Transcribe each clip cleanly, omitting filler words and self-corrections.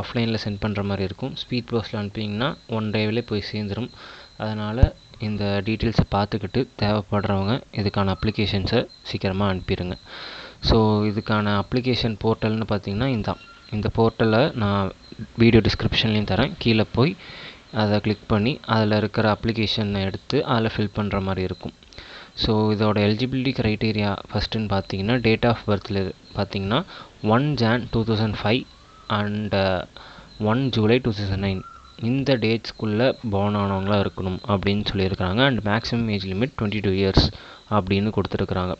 ஆஃப்லைனில் சென்ட் பண்ணுற மாதிரி இருக்கும். ஸ்பீட் போஸ்ட்டில் அனுப்பிங்கன்னா 1 டேவிலே போய் சேர்ந்துடும். அதனால் இந்த டீட்டெயில்ஸை பார்த்துக்கிட்டு தேவைப்படுறவங்க இதுக்கான அப்ளிகேஷன்ஸை சீக்கிரமாக அனுப்பிடுங்க. ஸோ இதுக்கான அப்ளிகேஷன் போர்ட்டல்னு பார்த்தீங்கன்னா இந்த போர்ட்டலை நான் வீடியோ டிஸ்கிரிப்ஷன்லேயும் தரேன். கீழே போய் அதை கிளிக் பண்ணி அதில் இருக்கிற அப்ளிகேஷனை எடுத்து அதில் ஃபில் பண்ணுற மாதிரி இருக்கும். ஸோ இதோட எலிஜிபிலிட்டி க்ரைட்டீரியா ஃபஸ்ட்டுன்னு பார்த்தீங்கன்னா டேட் ஆஃப் பர்த்தில் பார்த்தீங்கன்னா 1 Jan 2005 அண்ட் 1 July 2009 இந்த டேட்ஸ்க்குள்ளே born ஆனவங்களாக இருக்கணும் அப்படின்னு சொல்லியிருக்கிறாங்க. And maximum age limit 22 years அப்படின்னு கொடுத்துருக்குறாங்க.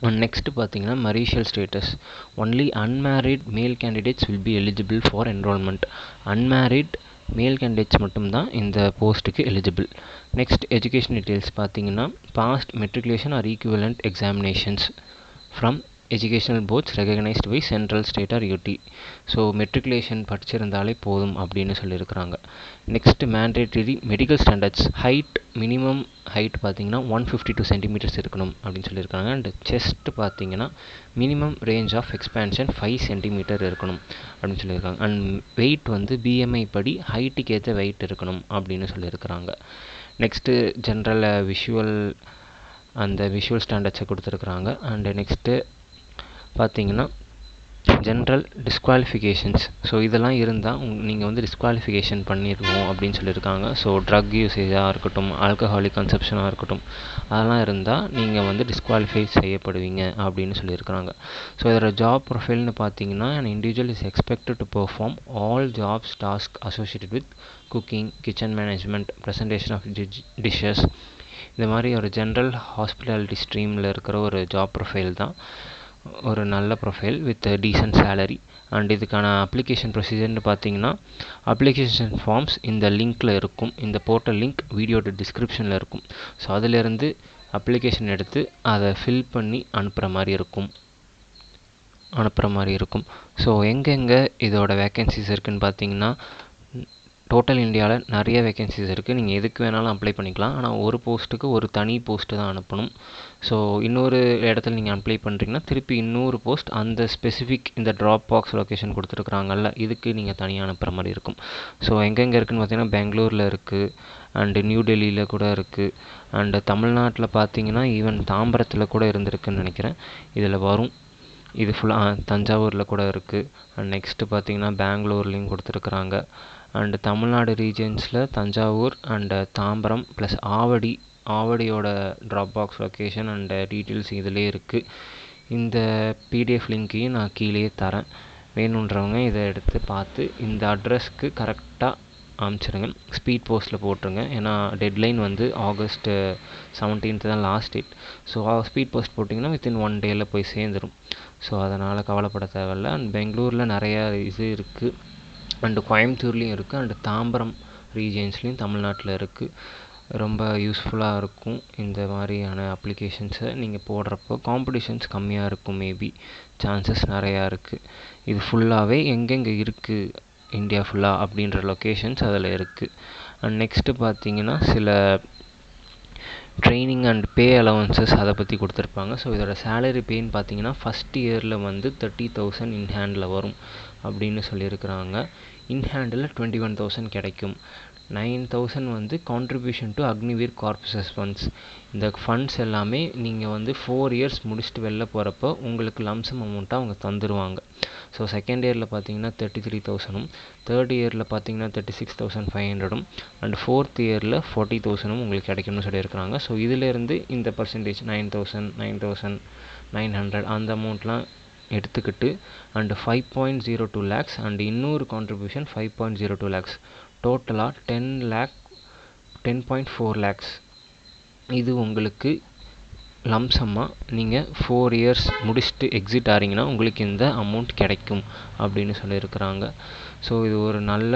அண்ட் நெக்ஸ்ட்டு பார்த்தீங்கன்னா marital status. Only unmarried male candidates will be eligible for enrolment. Unmarried male candidates மட்டும்தான் இந்த போஸ்ட்டுக்கு எலிஜிபிள். நெக்ஸ்ட் எஜுகேஷன் டீட்டெயில்ஸ் பார்த்தீங்கன்னா passed matriculation or equivalent examinations from educational boards recognised by central state or UT. So matriculation படிச்சிருந்தாலே போதும் அப்படின்னு சொல்லியிருக்கிறாங்க. Next mandatory medical standards. Height minimum height பார்த்தீங்கன்னா 152 centimeters இருக்கணும் அப்படின்னு சொல்லியிருக்காங்க. அண்ட் செஸ்ட் பார்த்தீங்கன்னா minimum range of expansion 5 centimeter இருக்கணும் அப்படின்னு சொல்லியிருக்காங்க. அண்ட் வெயிட் வந்து பிஎம்ஐ படி ஹைட்டுக்கு ஏற்ற வெயிட் இருக்கணும் அப்படின்னு சொல்லியிருக்கிறாங்க. நெக்ஸ்ட்டு ஜென்ரல் விஷுவல் ஸ்டாண்டர்ட்ஸை கொடுத்துருக்குறாங்க. அண்டு நெக்ஸ்ட்டு பார்த்தீங்கன்னா ஜென்ரல் டிஸ்குவாலிஃபிகேஷன்ஸ். ஸோ இதெல்லாம் இருந்தால் நீங்கள் வந்து டிஸ்குவாலிஃபிகேஷன் பண்ணியிருக்கோம் அப்படின்னு சொல்லியிருக்காங்க. ஸோ ட்ரக் யூசேஜாக இருக்கட்டும், ஆல்கஹாலிக் கன்சப்ஷனாக இருக்கட்டும், அதெல்லாம் இருந்தால் நீங்கள் வந்து டிஸ்குவாலிஃபை செய்யப்படுவீங்க அப்படின்னு சொல்லியிருக்கிறாங்க. ஸோ இதோட ஜாப் ப்ரொஃபைல்னு பார்த்தீங்கன்னா an individual is expected to perform all jobs tasks associated with cooking, kitchen management, presentation of dishes. இந்த மாதிரி ஒரு ஜென்ரல் ஹாஸ்பிட்டாலிட்டி ஸ்ட்ரீமில் இருக்கிற ஒரு ஜாப் ப்ரொஃபைல் தான். ஒரு நல்ல profile with decent salary. And இதுக்கான அப்ளிகேஷன் ப்ரொசீஜர்னு பார்த்தீங்கன்னா அப்ளிகேஷன் ஃபார்ம்ஸ் இந்த லிங்க்கில் இருக்கும். இந்த போர்ட்டல் லிங்க் வீடியோட டிஸ்கிரிப்ஷனில் இருக்கும். ஸோ அதிலேருந்து அப்ளிகேஷன் எடுத்து அதை ஃபில் பண்ணி அனுப்புகிற மாதிரி இருக்கும். ஸோ எங்கெங்கே இதோட வேக்கன்சிஸ் இருக்குதுன்னு பார்த்தீங்கன்னா டோட்டல் இந்தியாவில் நிறைய வேக்கன்சிஸ் இருக்குது. நீங்கள் எதுக்கு வேணாலும் அப்ளை பண்ணிக்கலாம். ஆனால் ஒரு போஸ்ட்டுக்கு ஒரு தனி போஸ்ட்டு தான் அனுப்பணும். ஸோ இன்னொரு இடத்துல நீங்கள் அப்ளை பண்ணுறீங்கன்னா திருப்பி இன்னொரு போஸ்ட் அந்த ஸ்பெசிஃபிக் இந்த ட்ராப் பாக்ஸ் லொக்கேஷன் கொடுத்துருக்குறாங்கல்ல, இதுக்கு நீங்கள் தனியாக அனுப்புகிற மாதிரி இருக்கும். ஸோ எங்கெங்கே இருக்குதுன்னு பார்த்தீங்கன்னா பெங்களூரில் இருக்குது, அண்டு நியூ டெல்லியில் கூட இருக்குது, அண்டு தமிழ்நாட்டில் பார்த்தீங்கன்னா ஈவன் தாம்பரத்தில் கூட இருந்திருக்குன்னு நினைக்கிறேன். இதில் வரும். இது ஃபுல்லாக தஞ்சாவூரில் கூட இருக்குது. அண்ட் நெக்ஸ்ட்டு பார்த்தீங்கன்னா பெங்களூர்லேயும் கொடுத்துருக்குறாங்க. அண்டு தமிழ்நாடு ரீஜன்ஸில் தஞ்சாவூர் அண்டு தாம்பரம் ப்ளஸ் ஆவடியோட drop box location and details இதிலே இருக்குது. இந்த பிடிஎஃப் லிங்க்கையும் நான் கீழே தரேன். வேணுன்றவங்க இதை எடுத்து பார்த்து இந்த அட்ரஸ்க்கு கரெக்டாக அனுப்பிச்சிடுங்க. ஸ்பீட் போஸ்ட்டில் போட்டுருங்க. ஏன்னா டெட்லைன் வந்து August 17th தான் last date. So speed post போட்டிங்கன்னா வித்தின் 1 day போய் சேர்ந்துடும். ஸோ அதனால் கவலைப்பட தேவையில்ல. அண்ட் பெங்களூரில் நிறையா இது இருக்குது, அண்டு கோயம்புத்தூர்லேயும் இருக்குது, அண்டு தாம்பரம் ரீஜன்ஸ்லேயும் தமிழ்நாட்டில் இருக்குது. ரொம்ப யூஸ்ஃபுல்லாக இருக்கும் இந்த மாதிரியான அப்ளிகேஷன்ஸை நீங்கள் போடுறப்போ. காம்படிஷன்ஸ் கம்மியாக இருக்கும், மேபி சான்சஸ் நிறையா இருக்குது. இது ஃபுல்லாகவே எங்கெங்கே இருக்குது இந்தியா ஃபுல்லாக அப்படின்ற லொக்கேஷன்ஸ் அதில் இருக்குது. அண்ட் நெக்ஸ்ட்டு பார்த்தீங்கன்னா சில ட்ரைனிங் அண்ட் பே அலவன்சஸ் அதை பற்றி கொடுத்துருப்பாங்க. ஸோ இதோட சேலரி பேன்னு பார்த்தீங்கன்னா ஃபஸ்ட் இயரில் வந்து 30,000 இன் ஹேண்டில் வரும் அப்படின்னு சொல்லியிருக்கிறாங்க. இன் ஹேண்டில் 21,000 கிடைக்கும். 9,000 வந்து கான்ட்ரிபியூஷன் டு அக்னிவீர் கார்ப்ஸஸ் ஃபண்ட்ஸ். இந்த ஃபண்ட்ஸ் எல்லாமே நீங்கள் வந்து 4 years முடிச்சுட்டு வெளில போகிறப்போ உங்களுக்கு லம்சம் அமௌண்ட்டாக அவங்க தந்துடுவாங்க. ஸோ செகண்ட் இயரில் பார்த்தீங்கன்னா 33,000, தேர்ட் இயரில் பார்த்தீங்கன்னா 36,500 அண்ட் ஃபோர்த் இயரில் 40,000 உங்களுக்கு கிடைக்கும்னு சொல்லியிருக்கிறாங்க. ஸோ இதிலேருந்து இந்த பர்சன்டேஜ் 9,000, 9,900 அந்த அமௌண்ட்லாம் எடுத்துக்கிட்டு அண்டு 5.02 lakhs அண்டு இன்னொரு கான்ட்ரிபியூஷன் 5.02 lakhs, டோட்டலாக 10.4 lakhs இது உங்களுக்கு லம்சமாக நீங்கள் 4 years முடிச்சுட்டு எக்ஸிட் ஆகிறீங்கன்னா உங்களுக்கு இந்த அமௌண்ட் கிடைக்கும் அப்படின்னு சொல்லியிருக்கிறாங்க. ஸோ இது ஒரு நல்ல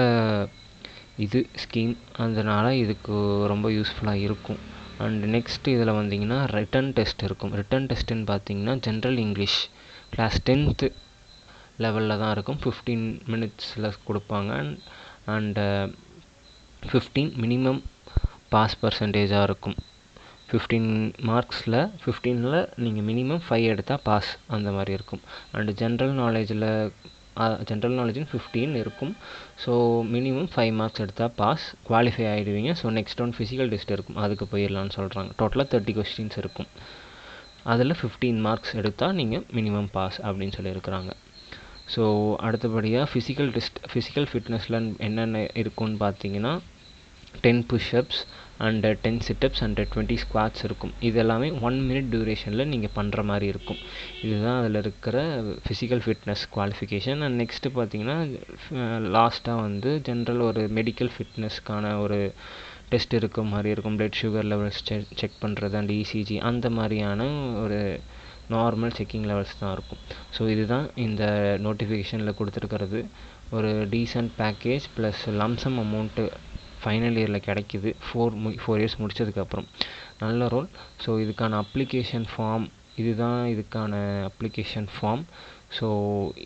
ஸ்கீம், அதனால் இதுக்கு ரொம்ப யூஸ்ஃபுல்லாக இருக்கும். அண்ட் நெக்ஸ்ட் இதில் வந்தீங்கன்னா ரிட்டன் டெஸ்ட் இருக்கும். ரிட்டன் டெஸ்ட்டுன்னு பார்த்தீங்கன்னா ஜென்ரல் இங்கிலீஷ் கிளாஸ் 10th லெவலில் தான் இருக்கும். 15 minutes கொடுப்பாங்க. அண்டு 15 மினிமம் பாஸ் பர்சன்டேஜாக இருக்கும். 15 marksல 15ல் நீங்கள் மினிமம் 5 எடுத்தால் பாஸ் அந்த மாதிரி இருக்கும். அண்டு ஜென்ரல் நாலேஜில் ஜென்ரல் நாலேஜுன்னு 15 இருக்கும். ஸோ மினிமம் 5 மார்க்ஸ் எடுத்தால் பாஸ், குவாலிஃபை ஆகிடுவீங்க. So next one physical test இருக்கும், அதுக்கு போயிடலான்னு சொல்கிறாங்க. டோட்டலாக 30 கொஸ்டின்ஸ் இருக்கும். அதில் 15 மார்க்ஸ் எடுத்தால் நீங்கள் மினிமம் பாஸ் அப்படின்னு சொல்லியிருக்கிறாங்க. ஸோ அடுத்தபடியாக ஃபிசிக்கல் ஃபிட்னஸில் என்னென்ன இருக்குன்னு பார்த்தீங்கன்னா 10 push-ups and 10 sit-ups and 20 squads இருக்கும். இது எல்லாமே 1 மினிட் டியூரேஷனில் நீங்கள் பண்ணுற மாதிரி இருக்கும். இதுதான் அதில் இருக்கிற physical fitness qualification. And next பார்த்தீங்கன்னா லாஸ்ட்டாக வந்து ஜென்ரல் ஒரு மெடிக்கல் ஃபிட்னஸ்க்கான ஒரு டெஸ்ட் இருக்க மாதிரி இருக்கும். பிளட் சுகர் லெவல்ஸ் செக் பண்ணுறது அண்ட் இசிஜி அந்த மாதிரியான ஒரு நார்மல் செக்கிங் லெவல்ஸ் தான் இருக்கும். ஸோ இதுதான் இந்த நோட்டிஃபிகேஷனில் கொடுத்துருக்கிறது. ஒரு decent package plus lump sum amount final இயரில் கிடைக்கிது 4 இயர்ஸ் முடித்ததுக்கப்புறம். நல்ல ரோல். ஸோ இதுக்கான அப்ளிகேஷன் ஃபார்ம் இதுக்கான அப்ளிகேஷன் ஃபார்ம். ஸோ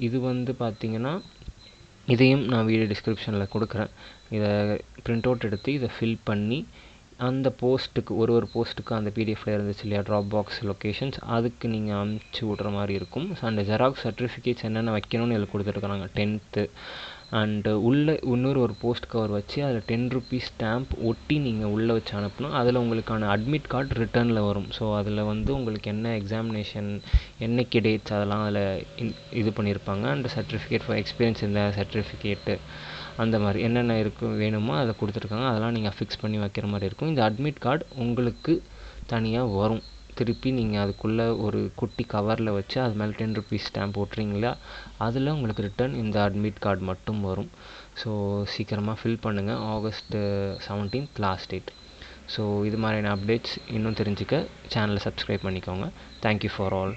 இது வந்து பார்த்திங்கன்னா இதையும் நான் வீடியோ டிஸ்கிரிப்ஷனில் கொடுக்குறேன். இதை பிரிண்ட் அவுட் எடுத்து இதை ஃபில் பண்ணி அந்த போஸ்ட்டுக்கு ஒரு போஸ்ட்டுக்கு அந்த பிடிஎஃப்ல இருந்துச்சு இல்லையா, ட்ராப் பாக்ஸ் லொக்கேஷன்ஸ், அதுக்கு நீங்கள் அனுப்பிச்சி விட்ற மாதிரி இருக்கும். அண்ட் ஜெராக்ஸ் சர்டிஃபிகேட்ஸ் என்னென்ன வைக்கணும்னு இதில் கொடுத்துருக்குறாங்க. 10th அண்டு உள்ளே இன்னொரு போஸ்ட் கவர் வச்சு அதில் 10 ரூபீஸ் ஸ்டாம்ப் ஒட்டி நீங்கள் உள்ளே வச்சு அனுப்பணும். அதில் உங்களுக்கான அட்மிட் கார்டு ரிட்டர்னில் வரும். ஸோ அதில் வந்து உங்களுக்கு என்ன எக்ஸாமினேஷன் என்னைக்கு டேட்ஸ் அதெல்லாம் அதில் இது பண்ணியிருப்பாங்க. அண்ட் சர்டிஃபிகேட் ஃபார் எக்ஸ்பீரியன்ஸ் இந்த சர்டிஃபிகேட்டு அந்த மாதிரி என்னென்ன வேணுமோ அதை கொடுத்துருக்காங்க. அதெல்லாம் நீங்கள் ஃபிக்ஸ் பண்ணி வைக்கிற மாதிரி இருக்கும். இந்த அட்மிட் கார்டு உங்களுக்கு தனியாக வரும். திருப்பி நீங்கள் அதுக்குள்ளே ஒரு குட்டி கவரில் வச்சு அது மேலே 10 ரூபீஸ் ஸ்டாம்ப் போட்டுறீங்களா, அதில் உங்களுக்கு ரிட்டர்ன் இந்த அட்மிட் கார்டு மட்டும் வரும். ஸோ சீக்கிரமாக ஃபில் பண்ணுங்கள். August 17th last date. So இது மாதிரியான அப்டேட்ஸ் இன்னும் தெரிஞ்சுக்க சேனலை சப்ஸ்கிரைப் பண்ணிக்கோங்க. Thank you for all.